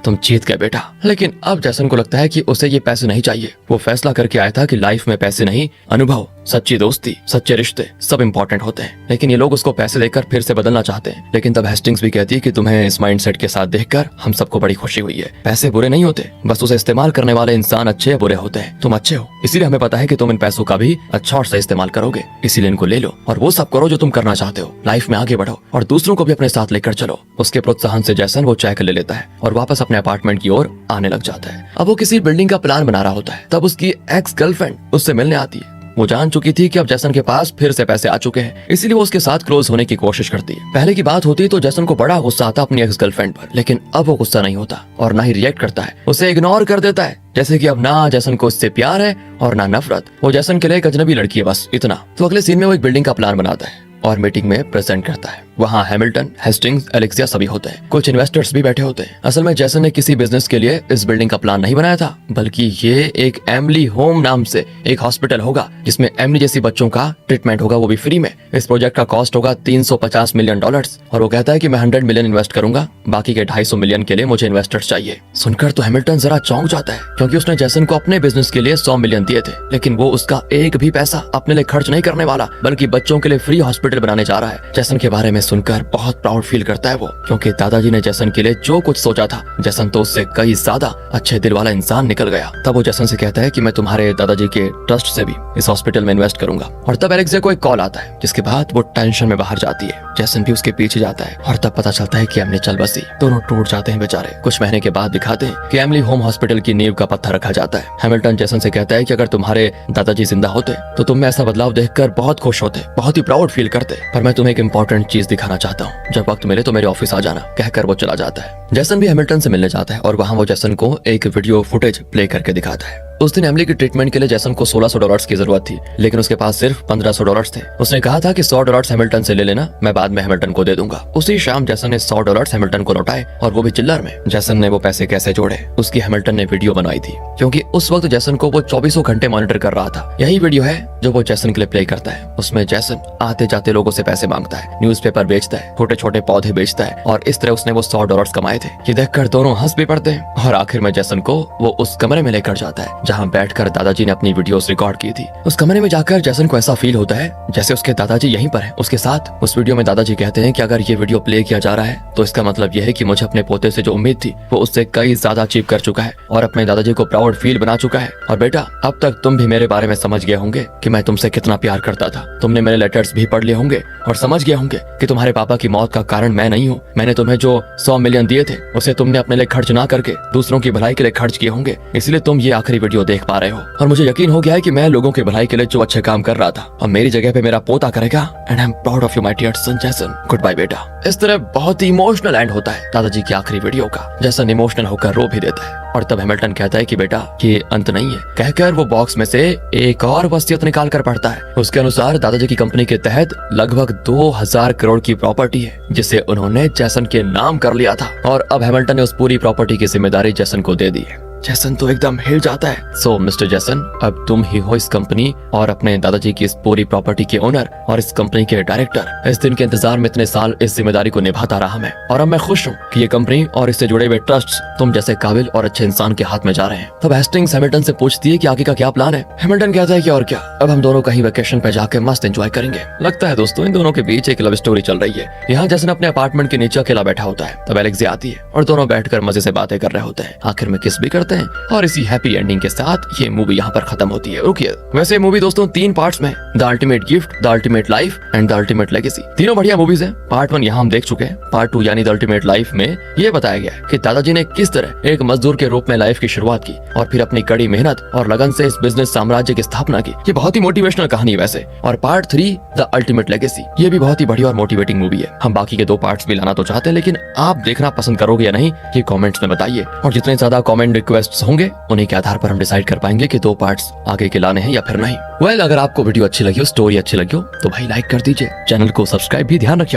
तुम जीत गए बेटा। लेकिन अब जैसन को लगता है कि उसे ये पैसे नहीं चाहिए। वो फैसला करके आया था कि लाइफ में पैसे नहीं, अनुभव, सच्ची दोस्ती, सच्चे रिश्ते सब इंपॉर्टेंट होते हैं। लेकिन ये लोग उसको पैसे देकर फिर से बदलना चाहते हैं। लेकिन तब हेस्टिंग्स भी कहती है कि तुम्हें इस माइंडसेट के साथ देखकर हम सबको बड़ी खुशी हुई है। पैसे बुरे नहीं होते, बस उसे इस्तेमाल करने वाले इंसान अच्छे या बुरे होते हैं। तुम अच्छे हो, इसीलिए हमें पता है कि तुम इन पैसों का भी अच्छा और सही इस्तेमाल करोगे, इसीलिए इनको ले लो और वो सब करो जो तुम करना चाहते हो। लाइफ में आगे बढ़ो और दूसरों को भी अपने साथ लेकर चलो। उसके प्रोत्साहन से जैसन वो चाय कर ले लेता है और वापस अपने अपार्टमेंट की ओर आने लग जाता है। अब वो किसी बिल्डिंग का प्लान बना रहा होता है, तब उसकी एक्स गर्लफ्रेंड उससे मिलने आती है। वो जान चुकी थी कि अब जैसन के पास फिर से पैसे आ चुके हैं, इसीलिए वो उसके साथ क्लोज होने की कोशिश करती है। पहले की बात होती तो जैसन को बड़ा गुस्सा आता अपनी एक्स गर्लफ्रेंड पर, लेकिन अब वो गुस्सा नहीं होता और ना ही रिएक्ट करता है, उसे इग्नोर कर देता है। जैसे कि अब ना जैसन को इससे प्यार है और ना नफरत। वो जैसन के लिए एक अजनबी लड़की है, बस इतना। तो अगले सीन में वो एक बिल्डिंग का प्लान बनाता है और मीटिंग में प्रेजेंट करता है। वहाँ हैमिल्टन, हेस्टिंग्स, एलेक्सिया सभी होते हैं। कुछ इन्वेस्टर्स भी बैठे होते हैं। असल में जैसन ने किसी बिजनेस के लिए इस बिल्डिंग का प्लान नहीं बनाया था, बल्कि ये एक एमिली होम नाम से एक हॉस्पिटल होगा जिसमें एमिली जैसी बच्चों का ट्रीटमेंट होगा, वो भी फ्री में। इस प्रोजेक्ट का कॉस्ट होगा $350 मिलियन और वो कहता है कि मैं 100 मिलियन इन्वेस्ट करूंगा, बाकी के 250 मिलियन के लिए मुझे इन्वेस्टर्स चाहिए। सुनकर तो हैमिल्टन जरा चौंक जाता है, क्योंकि उसने जैसन को अपने बिजनेस के लिए 100 मिलियन दिए थे, लेकिन वो उसका एक भी पैसा अपने लिए खर्च नहीं करने वाला, बल्कि बच्चों के लिए फ्री हॉस्पिटल बनाने जा रहा है। जैसन के बारे में सुनकर बहुत प्राउड फील करता है वो, क्योंकि दादाजी ने जैसन के लिए जो कुछ सोचा था, जैसन तो उससे कई ज्यादा अच्छे दिल वाला इंसान निकल गया। तब वो जैसन से कहता है कि मैं तुम्हारे दादाजी के ट्रस्ट से भी इस हॉस्पिटल में इन्वेस्ट करूंगा। और तब एलेक्सिया को एक कॉल आता है, जिसके बाद वो टेंशन में बाहर जाती है। जैसन भी उसके पीछे जाता है और तब पता चलता है कि एमिली चल बसी। दोनों टूट जाते हैं बेचारे। कुछ महीने के बाद दिखाते हैं कि एमिली होम हॉस्पिटल की नींव का पत्थर रखा जाता है। हैमिल्टन जैसन से कहता है कि अगर तुम्हारे दादाजी जिंदा होते तो तुम में ऐसा बदलाव देखकर बहुत खुश होते, बहुत ही प्राउड फील करते। पर मैं तुम्हें एक इंपॉर्टेंट चीज दिखाना चाहता हूँ, जब वक्त मिले तो मेरे ऑफिस आ जाना, कहकर वो चला जाता है। जैसन भी हैमिल्टन से मिलने जाता है और वहाँ वो जैसन को एक वीडियो फुटेज प्ले करके दिखाता है। उस दिन एमिली की ट्रीटमेंट के लिए जैसन को $1600 की जरूरत थी, लेकिन उसके पास सिर्फ $1500 थे। उसने कहा था कि $100 हैमिल्टन से ले लेना, मैं बाद में हैमिल्टन को दे दूंगा। उसी शाम जैसन ने $100 हैमिल्टन को लौटाए, और वो भी चिल्लर में। जैसन ने वो पैसे कैसे जोड़े उसकी हैमिल्टन ने वीडियो बनाई थी, क्योंकि उस वक्त जैसन को वो 24 घंटे मॉनिटर कर रहा था। यही वीडियो है जो वो जैसन के लिए प्ले करता है। उसमें जैसन आते जाते लोगों से पैसे मांगता है, न्यूज़पेपर बेचता है, छोटे छोटे पौधे बेचता है, और इस तरह उसने वो $100 कमाए थे। ये देखकर दोनों हंस भी पड़ते हैं और आखिर में जैसन को वो उस कमरे में लेकर जाता है जहाँ बैठकर दादाजी ने अपनी वीडियोस रिकॉर्ड की थी। उस कमरे में जाकर जैसन को ऐसा फील होता है जैसे उसके दादाजी यहीं पर हैं, उसके साथ। उस वीडियो में दादाजी कहते हैं कि अगर ये वीडियो प्ले किया जा रहा है तो इसका मतलब यह है कि मुझे अपने पोते से जो उम्मीद थी वो उससे कई ज्यादा अचीव कर चुका है और अपने दादाजी को प्राउड फील बना चुका है। और बेटा अब तक तुम भी मेरे बारे में समझ गए होंगे कि मैं तुमसे कितना प्यार करता था। तुमने मेरे लेटर्स भी पढ़ लिए होंगे और समझ गए होंगे कि तुम्हारे पापा की मौत का कारण मैं नहीं हूँ। मैंने तुम्हें जो 100 मिलियन दिए थे उसे तुमने अपने लिए खर्च ना करके दूसरों की भलाई के लिए खर्च किए होंगे, इसलिए तुम ये आखिरी वीडियो देख पा रहे हो। और मुझे यकीन हो गया है कि मैं लोगों के भलाई के लिए जो अच्छे काम कर रहा था और मेरी जगह पे मेरा पोता करेगा। And I am proud of you my dear son Jason, good bye बेटा। इस तरह बहुत ही इमोशनल एंड होता है दादाजी की आखिरी वीडियो का। जैसन इमोशनल होकर रो भी देता है और तब हैमिल्टन कहता है कि बेटा ये अंत नहीं है, कहकर वो बॉक्स में से एक और वसीयत निकाल कर पढ़ता है। उसके अनुसार दादाजी की कंपनी के तहत लगभग 2000 करोड़ की प्रॉपर्टी है जिसे उन्होंने जैसन के नाम कर लिया था, और अब हैमिल्टन ने उस पूरी प्रॉपर्टी की जिम्मेदारी जैसन को दे दी है। जैसन तो एकदम हिल जाता है। सो मिस्टर जैसन, अब तुम ही हो इस कंपनी और अपने दादाजी की इस पूरी प्रॉपर्टी के ओनर और इस कंपनी के डायरेक्टर। इस दिन के इंतजार में इतने साल इस जिम्मेदारी को निभाता रहा मैं, और अब मैं खुश हूँ कि ये कंपनी और इससे जुड़े हुए ट्रस्ट तुम जैसे काबिल और अच्छे इंसान के हाथ में जा रहे हैं। तब हेस्टिंग्स हैमिल्टन से पूछती है कि आगे का क्या प्लान है। हैमिल्टन कहता है कि और क्या, अब हम दोनों कहीं वेकेशन पे जाके मस्त एंजॉय करेंगे। लगता है दोस्तों इन दोनों के बीच एक लव स्टोरी चल रही है। यहाँ जैसन अपने अपार्टमेंट के नीचे अकेला बैठा होता है, तब एलेक्सिया आती है और दोनों बैठकर मजे से बातें कर रहे होते हैं। आखिर में किस भी करते हैं। जाते हैं और इसी हैप्पी एंडिंग के साथ ये मूवी यहाँ पर खत्म होती है। रुकिए, वैसे मूवी दोस्तों 3 पार्ट्स में, the ultimate gift, the ultimate life and the ultimate legacy, तीनों बढ़िया मूवीज हैं। पार्ट 1 यहाँ हम देख चुके हैं। पार्ट 2 यानी द अल्टीमेट लाइफ में ये बताया गया कि दादाजी ने किस तरह एक मजदूर के रूप में लाइफ की शुरुआत की और फिर अपनी कड़ी मेहनत और लगन से इस बिजनेस साम्राज्य की स्थापना की। ये बहुत ही मोटिवेशनल कहानी है वैसे। और पार्ट 3 द अल्टीमेट लेगेसी, ये भी बहुत ही बढ़िया और मोटिवेटिंग मूवी है। हम बाकी के 2 पार्ट्स भी लाना तो चाहते हैं, लेकिन आप देखना पसंद करोगे या नहीं ये कमेंट्स में बताइए। और जितने ज्यादा कमेंट रिक्वेस्ट्स होंगे उन्हीं के आधार पर हम डिसाइड कर पाएंगे कि 2 पार्ट्स आगे के लाने हैं या फिर नहीं। वेल, अगर आपको वीडियो अच्छी लगी हो, स्टोरी अच्छी लगी हो तो भाई लाइक कर दीजिए, चैनल को सब्सक्राइब भी ध्यान रखिए।